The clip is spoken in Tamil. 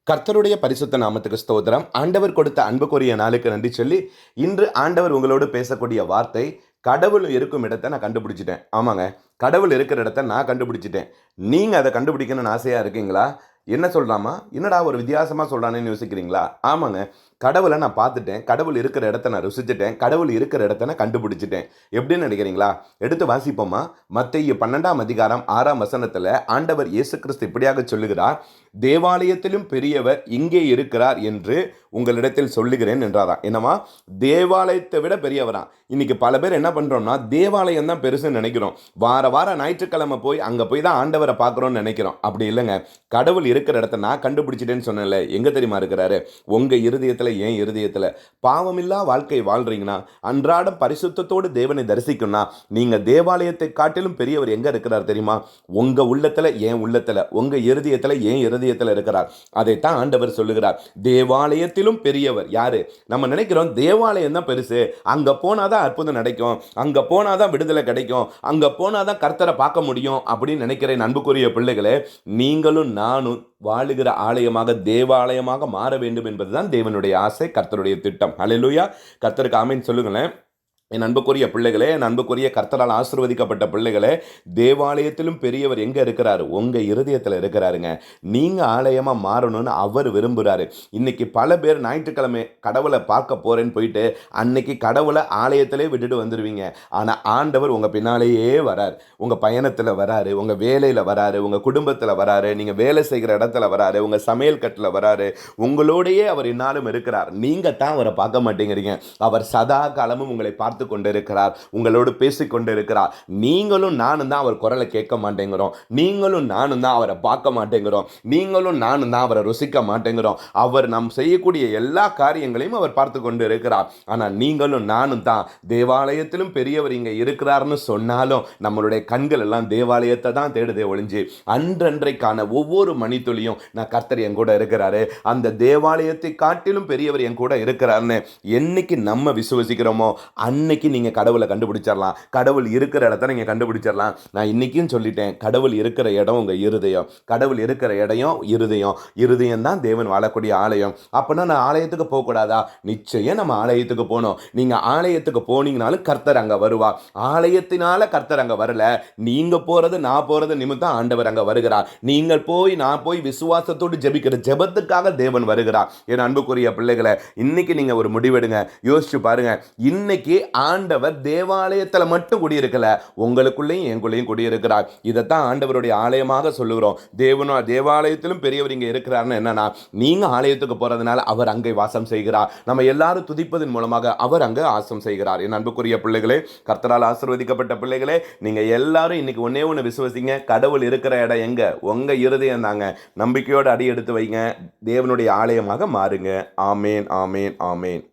கர்த்தருடைய பரிசுத்த நாமத்துக்கு ஸ்தோத்திரம். ஆண்டவர் கொடுத்த அன்புக்குரிய நாளுக்கு நன்றி சொல்லி, இன்று ஆண்டவர் உங்களோடு பேசக்கூடிய வார்த்தை, கடவுள் இருக்கும் இடத்த நான் கண்டுபிடிச்சிட்டேன். ஆமாங்க, கடவுள் இருக்கிற இடத்த நான் கண்டுபிடிச்சிட்டேன். நீங்க அதை கண்டுபிடிக்கணும்னு ஆசையா இருக்கீங்களா? என்ன சொல்றாமா? என்னடா ஒரு வித்தியாசமா சொல்றானேன்னு யோசிக்கிறீங்களா? ஆமாங்க, கடவுளை நான் பார்த்துட்டேன். கடவுள் இருக்கிற இடத்த நான் ருசிச்சிட்டேன். கடவுள் இருக்கிற இடத்த நான் கண்டுபிடிச்சிட்டேன். எப்படின்னு நினைக்கிறீங்களா? எடுத்து வாசிப்போமா? மத்தேயு 12ஆம் அதிகாரம் 6ஆம் வசனத்துல ஆண்டவர் இயேசு கிறிஸ்து இப்படியாக சொல்லுகிறார், தேவாலயத்திலும் பெரியவர் இங்கே இருக்கிறார் என்று உங்களிடத்தில் சொல்லுகிறேன் என்றாராம். என்னவா? தேவாலயத்தை விட பெரியவரா. இன்னைக்கு பல பேர் என்ன பண்றோம்னா, தேவாலயம் தான் பெருசுன்னு நினைக்கிறோம். வார ஞாயிற்றுக்கிழமை போய் அங்க போய் தான் ஆண்டவரை பார்க்கறோம்னு நினைக்கிறோம். அப்படி இல்லைங்க. கடவுள் இருக்கிற இடத்த நான் கண்டுபிடிச்சிட்டேன்னு சொன்னேன்ல, எங்க தெரியுமா இருக்கிறாரு? உங்க இருதயத்துல. ஏன் இருதயத்துல பாவமில்லா வாழ்க்கை வாழ்றீங்கன்னா, அன்றாடம் பரிசுத்தத்தோடு தேவனை தரிசிக்கணும்னா, நீங்க தேவாலயத்தை காட்டிலும் பெரியவர் எங்க இருக்கிறார் தெரியுமா? உங்க உள்ளத்துல, ஏன் உள்ளத்துல, உங்க இருதயத்துல, ஏன் இருதயத்துல இருக்கிறார். அதைத்தான் ஆண்டவர் சொல்லுகிறார். தேவாலயத்திலும் பெரியவர் யாரு? நம்ம நினைக்கிறோம் தேவாலயம் தான் பெருசு, அங்க போனாதான் அற்புதம் நடக்கும், அங்க போனாதான் விடுதலை கிடைக்கும், அங்க போனாதான் கர்த்தரை பார்க்க முடியும் அப்படின்னு நினைக்கிறேன். அன்புக்குரிய பிள்ளைகளே, நீங்களும் நானும் வாழுகிற ஆலயமாக, தேவாலயமாக மாற வேண்டும் என்பதுதான் தேவனுடைய ஆசை, கர்த்தருடைய திட்டம். அல்லேலூயா. கர்த்தருக்கு ஆமென் சொல்லுங்களேன். என் அன்புக்குரிய பிள்ளைகளே, என் அன்புக்குரிய கர்த்தரால் ஆசீர்வதிக்கப்பட்ட பிள்ளைகளே, தேவாலயத்திலும் பெரியவர் எங்க இருக்கிறாரு? உங்க இருதயத்துல இருக்கிறாருங்க. நீங்க ஆலயமா மாறணும்னு அவர் விரும்புறாரு. இன்னைக்கு பல பேர் ஞாயிற்றுக்கிழமை கடவுளை பார்க்க போறேன்னு போயிட்டு அன்னைக்கு கடவுளை ஆலயத்திலே விட்டுட்டு வந்துடுவீங்க. ஆனா ஆண்டவர் உங்க பின்னாலேயே வரார். உங்க பயணத்துல வராரு, உங்க வேலையில வராரு, உங்க குடும்பத்துல வராரு, நீங்க வேலை செய்கிற இடத்துல வராரு, உங்க சமையல் கட்டுல வராரு. உங்களோடையே அவர் இந்நாளும் இருக்கிறார். நீங்க தான் அவரை பார்க்க மாட்டேங்கிறீங்க. அவர் சதா காலமும் உங்களை பார்த்து கொண்டிருக்கிறார், உங்களோடு பேசிக் கொண்டிருக்கிறார். நீங்களும் நானும் தான் அவர் குரலை கேட்க மாட்டேங்கிறோம். நீங்களும் நானும் தான் அவரை பார்க்க மாட்டேங்கிறோம். நீங்களும் நானும் தான் அவரை ருசிக்க மாட்டேங்கிறோம். அவர் நாம் செய்யக்கூடிய எல்லா காரியங்களையும் அவர் பார்த்து கொண்டு இருக்கிறார். ஆனால் நீங்களும் நானும் தான் தேவாலயத்திலும் பெரியவர் இங்கே இருக்கிறார்னு சொன்னாலும் நம்மளுடைய கண்கள் எல்லாம் தேவாலயத்தை தான் தேடுதே ஒழிஞ்சு, அன்றன்றைக்கான ஒவ்வொரு மணித்துளியும் நான் கர்த்தர் என் கூட இருக்கிறாரு, அந்த தேவாலயத்தை காட்டிலும் பெரியவர் என் கூட இருக்கிறார்னு என்னைக்கு நம்ம விசுவசிக்கிறோமோ அன்னைக்கு நீங்க கடவுளை கண்டுபிடிச்சிடலாம். கடவுள் இருக்கிற இடத்த நீங்க கண்டுபிடிச்சிடலாம். நான் இன்னைக்கும் சொல்லிட்டேன், கடவுள் இருக்கிற இடம் உங்க இருதயம். கடவுள் இருக்கிற இடம் இருதயம். இருதயம் தான் தேவன் வாழக்கூடிய ஆலயம். அப்பனா நான் ஆலயத்துக்கு போக கூடாதா? நிச்சயம் நம்ம ஆலயத்துக்கு போகணும். நீங்க ஆலயத்துக்கு போனீங்கனாலும் கர்த்தர் அங்க வருவா. ஆலயத்தினால கர்த்தர் அங்க வரல, நீங்க போறது நான் போறது நிமித்தம் ஆண்டவர் அங்க வருகிறார். நீங்கள் போய் நான் போய் விசுவாசத்தோடு ஜெபிக்கிற ஜெபத்துக்காக தேவன் வருகிறார். என் அன்புக்குரிய பிள்ளைகளை, இன்னைக்கு நீங்க ஒரு முடிவெடுங்க. யோசிச்சு பாருங்க. இன்னைக்கு ஆண்டவர் தேவாலயத்துல மட்டும் குடியிருக்கல, உங்களுக்குள்ளேயும் எங்குள்ளேயும் குடியிருக்கிறார். இதைத்தான் ஆண்டவருடைய ஆலயமாக சொல்லுகிறோம். தேவாலயத்திலும் பெரியவர் இங்க இருக்கிறார்னு என்னன்னா, நீங்க ஆலயத்துக்கு போறதுனால அவர் அங்கே வாசம் செய்கிறார். நம்ம எல்லாரும் துதிப்பதன் மூலமாக அவர் அங்கே வாசம் செய்கிறார். என் அன்புக்குரிய பிள்ளைகளே, கர்த்தரால் ஆசீர்வதிக்கப்பட்ட பிள்ளைகளே, நீங்க எல்லாரும் இன்னைக்கு ஒன்னே ஒன்று விசுவசிங்க. கடவுள் இருக்கிற இடம் எங்க? உங்க இருதயம் தாங்க. நம்பிக்கையோடு அடி எடுத்து வைங்க. தேவனுடைய ஆலயமாக மாறுங்க. ஆமேன், ஆமேன், ஆமேன்.